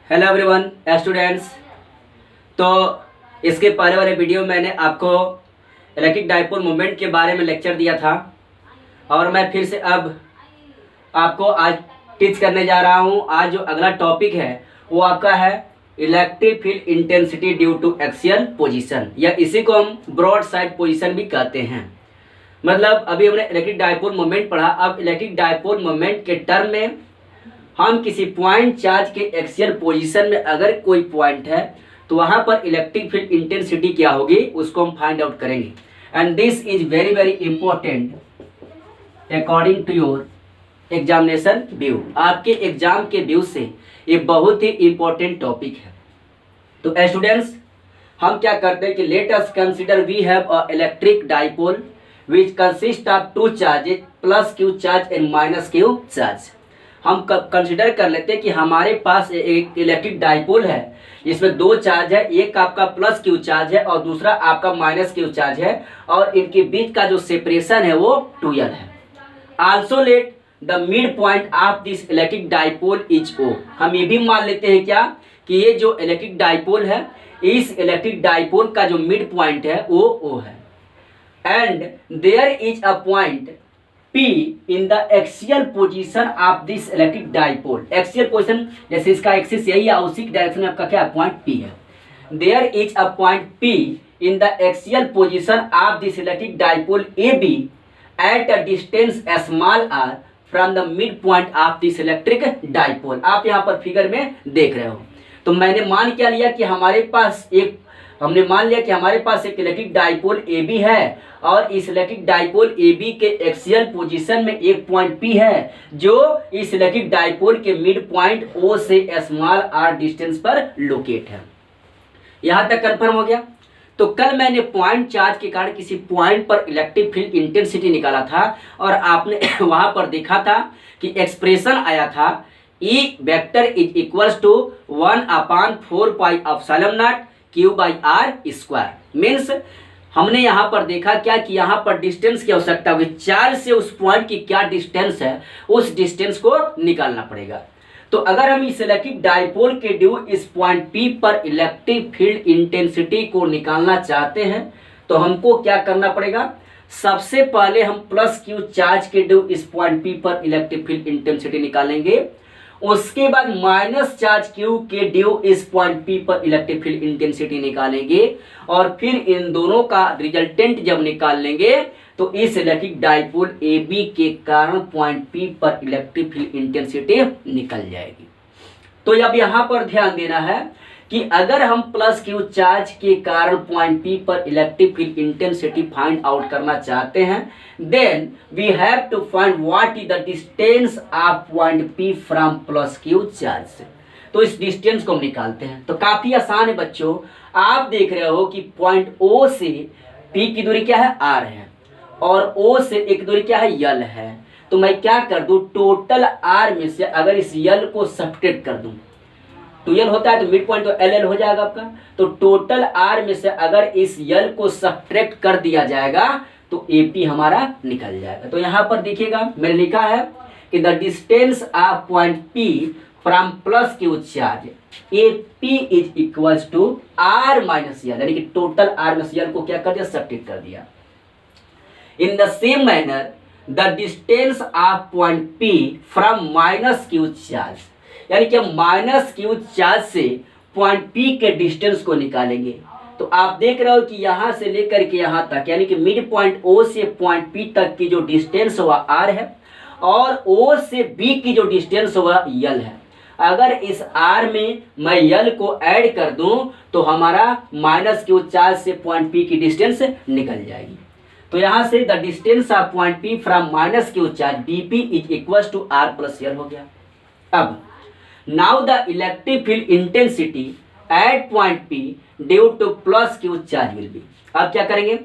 Hello everyone students. तो इसके पहले वाले वीडियो में मैंने आपको इलेक्ट्रिक डाइपोल मोमेंट के बारे में लेक्चर दिया था और मैं फिर से अब आपको आज टीच करने जा रहा हूं। आज जो अगला टॉपिक है वो आपका है electric field intensity due to axial position, या इसी को हम ब्रॉड साइड पोजीशन भी कहते हैं। मतलब अभी हमने इलेक्ट्रिक डाइपोल मोमेंट पढ़ा, अब इलेक्ट्रिक डाइपोल मोमेंट के टर्म में हम किसी पॉइंट चार्ज के एक्सियल पोजीशन में अगर कोई पॉइंट है तो वहां पर इलेक्ट्रिक फील्ड इंटेंसिटी क्या होगी उसको हम फाइंड आउट करेंगे। And this is very very important according to your examination view. आपके एग्जाम के व्यू से ये बहुत ही इंपॉर्टेंट टॉपिक है। तो स्टूडेंट्स, हम क्या करते हैं कि let us consider we have a electric dipole which consist of two charges plus q charge and minus q charge. हम कंसिडर कर लेते हैं कि हमारे पास एक इलेक्ट्रिक डाइपोल है जिसमें दो चार्ज है, एक आपका प्लस क्यू चार्ज है और दूसरा आपका माइनस क्यू चार्ज है, और इनके बीच का जो सेपरेशन है वो 2l है। Also let the mid point of this electric dipole is O। हम ये भी मान लेते हैं क्या कि ये जो इलेक्ट्रिक डाइपोल है, इस इलेक्ट्रिक डाइपोल का जो मिड पॉइंट है वो O है। And there is a point P in the axial position of this electric dipole। Axial position जैसे इसका एक्सिस यही है, उसी डायरेक्शन में आपका क्या पॉइंट P है। There is a point P in the axial position of this electric dipole AB at a distance small r from the midpoint of this electric dipole। आप यहाँ पर फिगर में देख रहे हो। तो मैंने मान क्या लिया कि हमने मान लिया कि हमारे पास एक इलेक्ट्रिक डाइपोल AB है और इस इलेक्ट्रिक डाइपोल AB के एक्सियल पोजीशन में एक पॉइंट P है जो इस इलेक्ट्रिक डाइपोल के मिड पॉइंट O से स्मॉल r डिस्टेंस पर लोकेट है। यहां तक कंफर्म हो गया। तो कल मैंने पॉइंट चार्ज के कारण किसी पॉइंट पर इलेक्ट्रिक फील्ड इंटेंसिटी निकाला था और आपने वहां पर देखा था कि एक्सप्रेशन आया था E vector is equals to 1/4 pi epsilon nought Q by R square. Means हमने यहाँ पर देखा क्या कि यहाँ पर डिस्टेंस की आवश्यकता होगी, चार्ज से उस पॉइंट की क्या डिस्टेंस है उस डिस्टेंस को निकालना पड़ेगा। तो अगर हम इस इलेक्ट्रिक डाइपोल के ड्यू इस पॉइंट P पर इलेक्ट्रिक फील्ड इंटेंसिटी को निकालना चाहते हैं तो हमको क्या करना पड़ेगा। सबसे पहले हम प्लस Q चार्ज के ड्यू इस पॉइंट P पर इलेक्ट्रिक फील्ड इंटेंसिटी निकालेंगे, उसके बाद माइनस चार्ज Q के ड्यू इस पॉइंट P पर इलेक्ट्रिक फील्ड इंटेंसिटी निकालेंगे, और फिर इन दोनों का रिजल्टेंट जब निकाल लेंगे तो इस इलेक्ट्रिक डाइपोल AB के कारण पॉइंट P पर इलेक्ट्रिक फील्ड इंटेंसिटी निकल जाएगी। तो अब यहाँ पर ध्यान देना है कि अगर हम प्लस Q चार्ज के कारण पॉइंट P पर electric field intensity find out करना चाहते हैं, then we have to find what is the distance of point P from plus Q charge. तो इस डिस्टेंस को हम निकालते हैं। तो काफी आसान है बच्चों। आप देख रहे हो कि पॉइंट O से P की दूरी क्या है, R है, और O से एक दूरी क्या है, L है। तो मैं क्या कर दूं, टोटल R में से अगर इस L को सब्ट्रैक्ट कर दूं, 2l होता है तो मिड पॉइंट तो LL हो जाएगा आपका। तो टोटल R में से अगर इस L को सब्ट्रैक्ट कर दिया जाएगा तो AP हमारा निकल जाएगा। तो यहाँ पर देखिएगा मैंने लिखा है कि the distance of point P from plus Q charge AP is equals to R minus L, यानी कि टोटल R माइनस L को क्या कर दिया, सब्ट्रैक्ट कर दिया। इन the same manner the distance of point P from minus Q charge, यानी कि हम माइनस Q चार्ज से पॉइंट P के डिस्टेंस को निकालेंगे। तो आप देख रहे हो कि यहाँ से लेकर के यहाँ तक, यानी कि मिड पॉइंट O से पॉइंट P तक की जो डिस्टेंस हुआ R है, और O से B की जो डिस्टेंस हुआ L है। अगर इस R में मैं L को ऐड कर दूं तो हमारा माइनस Q चार्ज से पॉइंट P की डिस्टेंस निकल जाएगी। तो यहाँ से the distance of point P from minus Q charge dP is equals to R plus L हो गया। अब now the electric field intensity at point P due to plus Q charge will be. अब क्या करेंगे,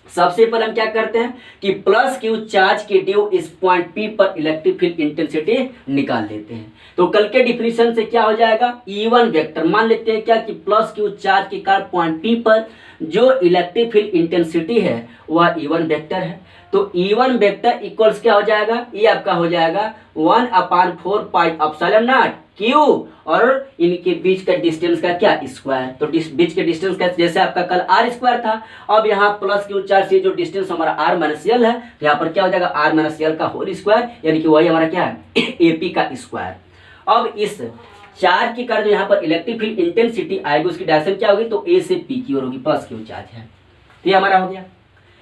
सबसे पहले हम क्या करते हैं कि प्लस Q चार्ज के ड्यू इस पॉइंट P पर इलेक्ट्रिक फील्ड इंटेंसिटी निकाल लेते हैं। तो कल के डिफिनीशन से क्या हो जाएगा, E1 वेक्टर मान लेते हैं क्या कि प्लस Q चार्ज के कारण पॉइंट P पर जो इलेक्ट्रिक फील्ड इंटेंसिटी है वह E1 वेक्टर है। तो E1 वेक्टर इक्वल्स क्या हो जाएगा, ये आपका हो जाएगा 1/4 पाई एप्सिलॉन नॉट Q और इनके बीच का डिस्टेंस का क्या स्क्वायर। तो बीच के डिस्टेंस का जैसे आपका कल R स्क्वायर था, अब यहाँ प्लस Q चार्ज से जो डिस्टेंस हमारा R माइनस L है, तो यहाँ पर क्या हो जाएगा R माइनस L का होल स्क्वायर, यानी कि वही हमारा क्या है AP का स्क्वायर। अब इस चार्ज के कारण जो यहाँ पर इलेक्ट्रिक फील्ड इंटेंसिटी आएगी उसकी डायरेक्शन क्या होगी, तो A से P की ओर होगी, प्लस Q चार्ज है, तो ये हमारा हो गया।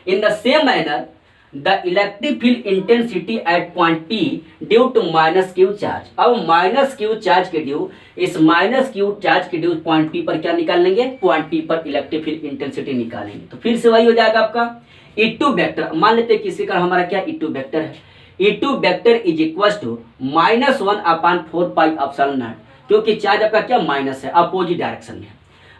In the same manner the electric field intensity at point P due to minus Q charge. अब माइनस Q चार्ज के ड्यू, इस माइनस Q चार्ज के ड्यू पॉइंट P पर क्या निकाल लेंगे, पॉइंट P पर इलेक्ट्रिक फील्ड इंटेंसिटी निकालेंगे। तो फिर से वही हो जाएगा आपका E2 वेक्टर। मान लेते हैं किसी का हमारा क्या E2 वेक्टर है, E2 vector is equal to -1/4 pi epsilon nought, क्योंकि चार्ज आपका क्या माइनस है, अपोजिट डायरेक्शन में,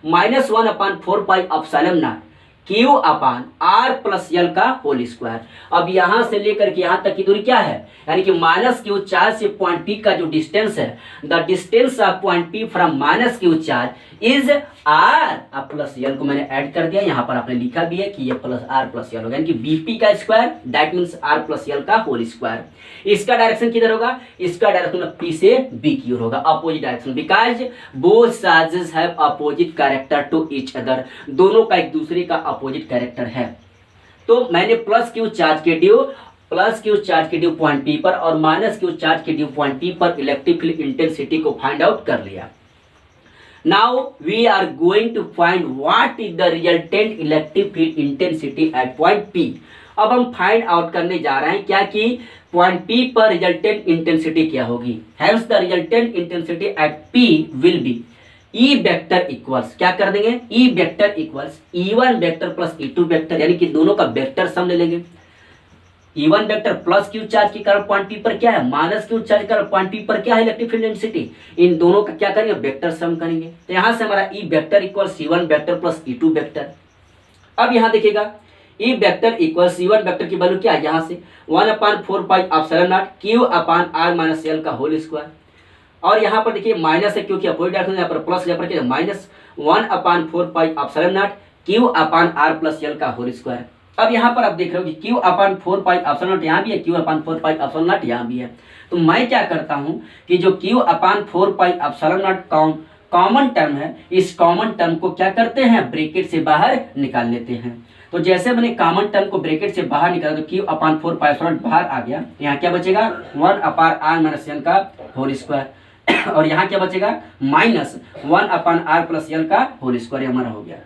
-1/4 pi epsilon nought Q upon R plus L का होल स्क्वायर। अब यहां से लेकर के यहां तक की दूरी क्या है, यानी कि माइनस Q चार्ज से पॉइंट P का जो डिस्टेंस है, the distance of point P from minus Q charge is R plus L को मैंने ऐड कर दिया, यहां पर आपने लिखा भी है कि ये प्लस R प्लस L होगा, यानी कि BP का square that means R plus L का होल स्क्वायर। इसका डायरेक्शन किधर होगा, इसका डायरेक्शन P से B की ओर होगा, opposite direction, because both charges have opposite character to each other, दोनों का एक दूसरे का अपोजिट कैरेक्टर है। तो मैंने प्लस Q चार्ज के ड्यू पॉइंट P पर और माइनस Q चार्ज के ड्यू पॉइंट P पर इलेक्ट्रिक फील्ड इंटेंसिटी को फाइंड आउट कर लिया। Now we are going to find what is the resultant electric field intensity at point P। अब हम फाइंड आउट करने जा रहे हैं क्या कि पॉइंट P पर रिजल्टेंट इंटेंसिटी क्या होगी। Hence the resultant intensity at P will be E vector equals, क्या कर देंगे, E vector equals E1 vector plus E2 vector, यानी कि दोनों का वेक्टर सम ले लेंगे। E1 vector plus Q charge के कारण पॉइंट P पर क्या है, माइनस Q चार्ज के कारण पॉइंट P पर क्या है इलेक्ट्रिक फील्ड इंटेंसिटी, इन दोनों का क्या करेंगे, वेक्टर सम करेंगे। तो यहां से हमारा E vector equals C1 vector plus E2 vector. अब यहां देखिएगा E vector equal C1 vector की वैल्यू क्या है, यहाँ से 1/4 pi epsilon nought Q upon R minus L का होल स्क्वायर, और यहाँ पर देखिए माइनस है क्योंकि अपोजिट डायरेक्शन, यहाँ पर प्लस, यहाँ पर क्या minus 1/4 pi epsilon nought Q upon R plus L का होल स्क्वायर। अब यहाँ पर आप देख रहे हो कि Q upon 4 pi epsilon not यहाँ भी है, Q upon 4 pi epsilon not यहाँ भी है। तो मैं क्या करता हूँ कि जो Q upon 4 pi epsilon not common term है, इस कॉमन टर्म को क्या करते हैं, ब्रैकेट से बाहर निकाल लेते हैं। तो जैसे मैंने कॉमन टर्म को ब्रैकेट से बाहर निकाला तो Q upon 4 pi epsilon not बाहर आ गया, यहाँ क्या बचेगा 1/R माइनस L का होल स्क्वायर, और यहाँ क्या बचेगा -1/R प्लस L का होल स्क्वायर हमारा हो गया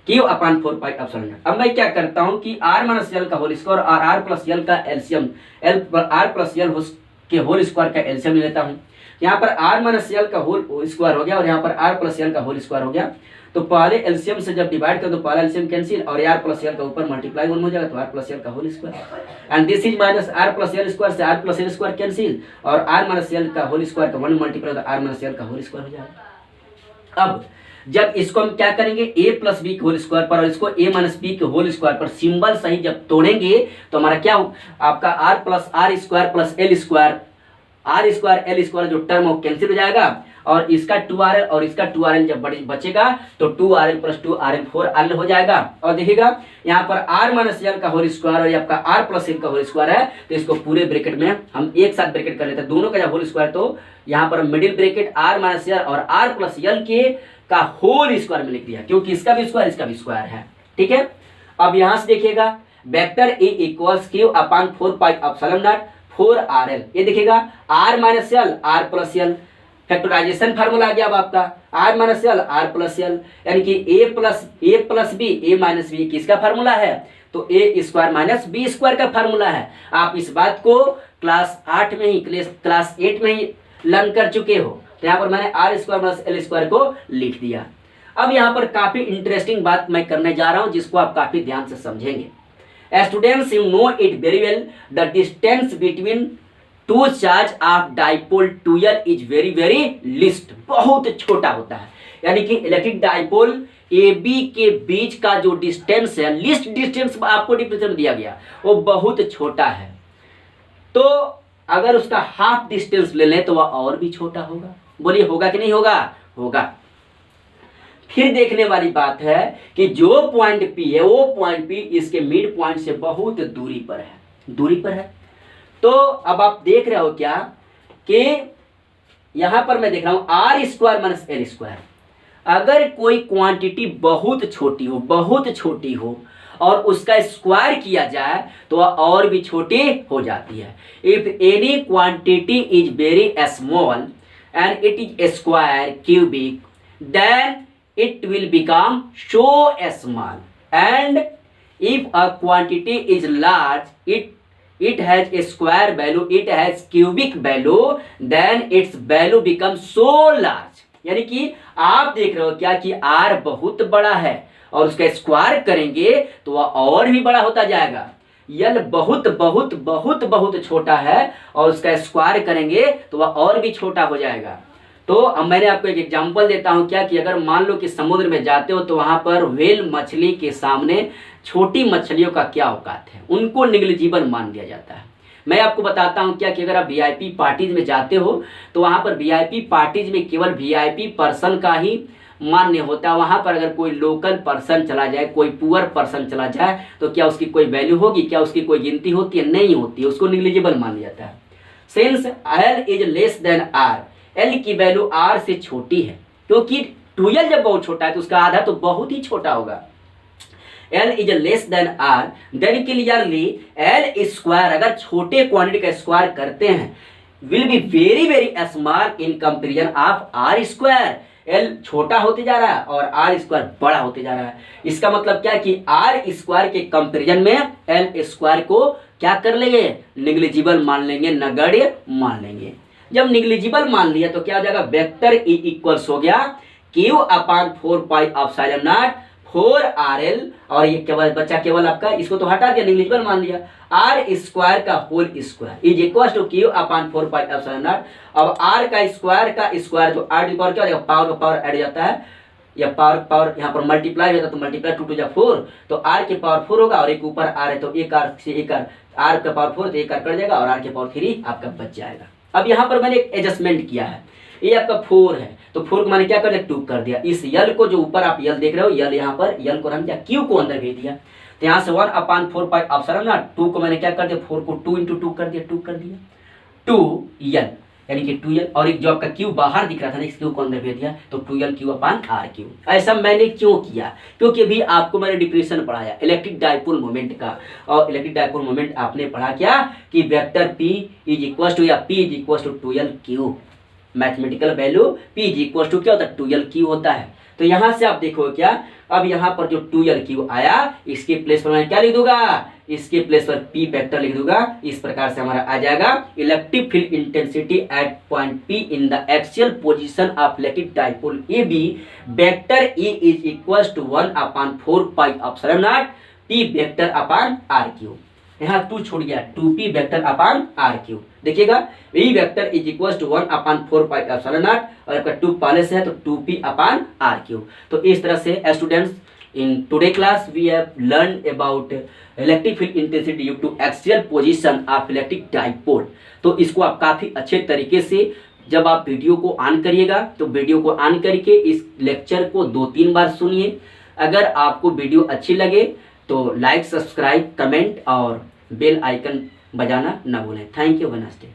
Q upon 4 pi epsilon nought. अब मैं क्या करता हूँ कि R माइनस L का होल स्क्वायर और R प्लस L का एलसीएम, R प्लस L के होल स्क्वायर का एलसीएम ले लेता हूँ। यहाँ पर R माइनस L का होल स्क्वायर हो गया और यहाँ पर R प्लस L का होल स्क्वायर हो गया। तो पहले एलसीएम से जब डिवाइड कर तो पहला एलसीएम कैंसिल और R प्लस L का ऊपर मल्टीप्लाई 1 हो जाएगा, तो R प्लस L का whole square and this is minus R plus L square से R plus L square cancel और R माइनस L का होल स्क्वायर का 1 मल्टीप्लाई तो R माइनस L का होल स्क्वायर हो जाएगा। अब जब इसको हम क्या करेंगे A प्लस बी के होल स्क्वायर पर और इसको A माइनस बी के होल स्क्वायर पर सिंबल सही जब तोड़ेंगे तो हमारा क्या आपका R plus R square plus L square, R square L square जो टर्म हो कैंसिल हो जाएगा और इसका 2RL और इसका 2RL जब बचेगा तो 2RL प्लस 2RL 4RL हो जाएगा। और देखिएगा यहाँ पर R माइनस L का होल स्क्वायर और ये आपका R प्लस L का होल स्क्वायर है, तो इसको पूरे ब्रैकेट में हम एक साथ ब्रैकेट कर लेते हैं, दोनों का जब होल स्क्वायर तो यहाँ पर middle bracket R minus L और R प्लस L के का होल स्क्वायर में लिख दिया, क्योंकि इसका भी स्क्वायर इसका भी स्क्वायर है। ठीक है, अब यहाँ से देखिएगा vector A equals Q upon 4 pi epsilon naught 4RL, ये देखिएगा R minus L R plus L, factorization formula आ गया अब आपका R minus L R plus L, यानी कि A plus B A minus B किसका फार्मूला है, तो A square minus B square का फार्मूला है। आप इस बात को क्लास 8 में ही क्लास 8 में ही लर्न कर चुके हो, तो यहाँ पर मैंने R square minus L square को लिख दिया। अब यहाँ पर काफी इंटरेस्टिंग बात मैं करने जा रहा हूँ जिसको आप काफी ध्यान से समझेंगे। Students you know it very well the distance between two charge of dipole 2L is very very list, बहुत छोटा होता है, यानी कि इलेक्ट्रिक डाइपोल AB के बीच का जो डिस्टेंस है, लिस्ट डिस्टेंस आपको डिफिनेशन में दिया गया, वो बहुत छोटा है। तो अगर उसका हाफ डिस्टेंस ले लें तो वह और भी छोटा होगा। बोलिए होगा कि नहीं होगा, होगा। फिर देखने वाली बात है कि जो पॉइंट P है वो पॉइंट P इसके मिड पॉइंट से बहुत दूरी पर है। तो अब आप देख रहे हो क्या कि यहां पर मैं देख रहा हूं R square minus L square. अगर कोई क्वांटिटी बहुत छोटी हो और उसका स्क्वायर किया जाए तो वह और भी छोटी हो जाती है। If any quantity is very small and it is square cubic then it will become so small, and if a quantity is large it has a square value, it has cubic value, then its value becomes so large। यानी कि आप देख रहे हो क्या कि r बहुत बड़ा है और उसका स्क्वायर करेंगे तो वह और भी बड़ा होता जाएगा। यल बहुत छोटा है और उसका स्क्वायर करेंगे तो वह और भी छोटा हो जाएगा। तो अब मैंने आपको एक एग्जांपल देता हूं क्या कि अगर मान लो कि समुद्र में जाते हो तो वहां पर व्हेल मछली के सामने छोटी मछलियों का क्या औकात है, उनको निग्लिजिबल मान लिया जाता है। मैं आपको बताता हूं क्या कि अगर आप वीआईपी पार्टीज में जाते हो तो वहां पर वीआईपी पार्टीज में केवल वीआईपी पर्सन का ही मान्य होता है। वहां पर अगर कोई लोकल पर्सन चला जाए, कोई पुअर पर्सन चला जाए तो क्या उसकी कोई वैल्यू होगी, क्या उसकी कोई गिनती होती है? नहीं होती है, उसको निग्लिजिबल मान लिया जाता है। Since L is less than R, L की वैल्यू आर से छोटी है क्योंकि 2l जब बहुत छोटा है तो उसका आधा तो बहुत ही छोटा होगा। L is less than R then clearly L square, अगर छोटे क्वांटिटी का स्क्वायर करते हैं, will be very small in comparison of R square. L छोटा होते जा रहा है और आर स्क्वायर बड़ा होते जा रहा है। इसका मतलब क्या कि आर स्क्वायर के कंपेरिजन में एल स्क्वायर को क्या कर लेंगे? निग्लिजिबल मान लेंगे, नगण्य मान लेंगे। जब निग्लिजिबल मान लिया तो क्या हो जाएगा? वेक्टर ई इक्वल्स हो गया Q upon 4 pi epsilon naught 4RL, और ये केवल बचा केवल आपका, इसको तो हटा दिया, निग्लिजिबल मान लिया, आर स्क्वायर का whole square is equal to Q upon 4 pi epsilon nought. अब आर का स्क्वायर तो आर की पावर क्या हो जाएगा? पावर का पावर ऐड हो जाता है, या पावर यहाँ पर मल्टीप्लाई होता है तो मल्टीप्लाई 2 to 4, तो आर के पावर 4 होगा और एक ऊपर आर है तो एक आर से एक आर का पावर 4 तो एक आर कट जाएगा और आर के पावर 3 आपका बच जाएगा। अब यहाँ पर मैंने एक एडजस्टमेंट किया है, ये आपका 4 है तो 4 को मैंने क्या कर दिया? 2 कर दिया। इस यल को जो ऊपर आप यल देख रहे हो, यल यहाँ पर यल को रन किया, क्यू को अंदर भेज दिया, तो यहाँ से 1 अपान 4 पाई एप्सिलॉन नॉट 2 को मैंने क्या कर दिया? 4 को 2 into 2 कर दिया, 2 कर दिया, 2l यानी कि 2l, और एक जो आपका क्यू बाहर दिख रहा था ना, इस क्यू को अंदर भेज दिया तो 2l Q upon R Q. ऐसा मैंने क्यों किया? क्योंकि अभी आपको मैंने डिफिनेशन पढ़ाया इलेक्ट्रिक डाइपोल मोमेंट का, और इलेक्ट्रिक डाइपोल मोमेंट आपने पढ़ा क्या कि vector p is equal to, या p is equal to 2l Q, mathematical value p is equal to क्या होता है? 2l क्यू होता है। तो यहां से आप देखो क्या, अब यहाँ पर जो 2l क्यू आया, इसके प्लेस पर मैं क्या लिख दूंगा? इसके प्लेस पर p वेक्टर लिख दूंगा। इस प्रकार से हमारा आ जाएगा electric field intensity at point p in the axial position of electric dipole AB vector E is equal to 1 upon 4 pi epsilon nought p vector upon r cube. यहाँ 2 छूट गया, 2p vector upon r cube. देखिएगा E vector is equal to 1 upon 4 pi epsilon nought, और आपका 2 पहले से है तो 2p अपान r क्यू। तो इस तरह से students, in today class we have learned about electric field intensity due to axial position of electric dipole। तो इसको आप काफी अच्छे तरीके से जब आप वीडियो को ऑन करिएगा तो वीडियो को ऑन करके इस लेक्चर को 2-3 बार सुनिए। अगर आपको वीडियो अच्छी लगे तो लाइक, सब्सक्राइब, कमेंट और बेल आइकन बजाना ना भूलें। थैंक यू, नमस्ते।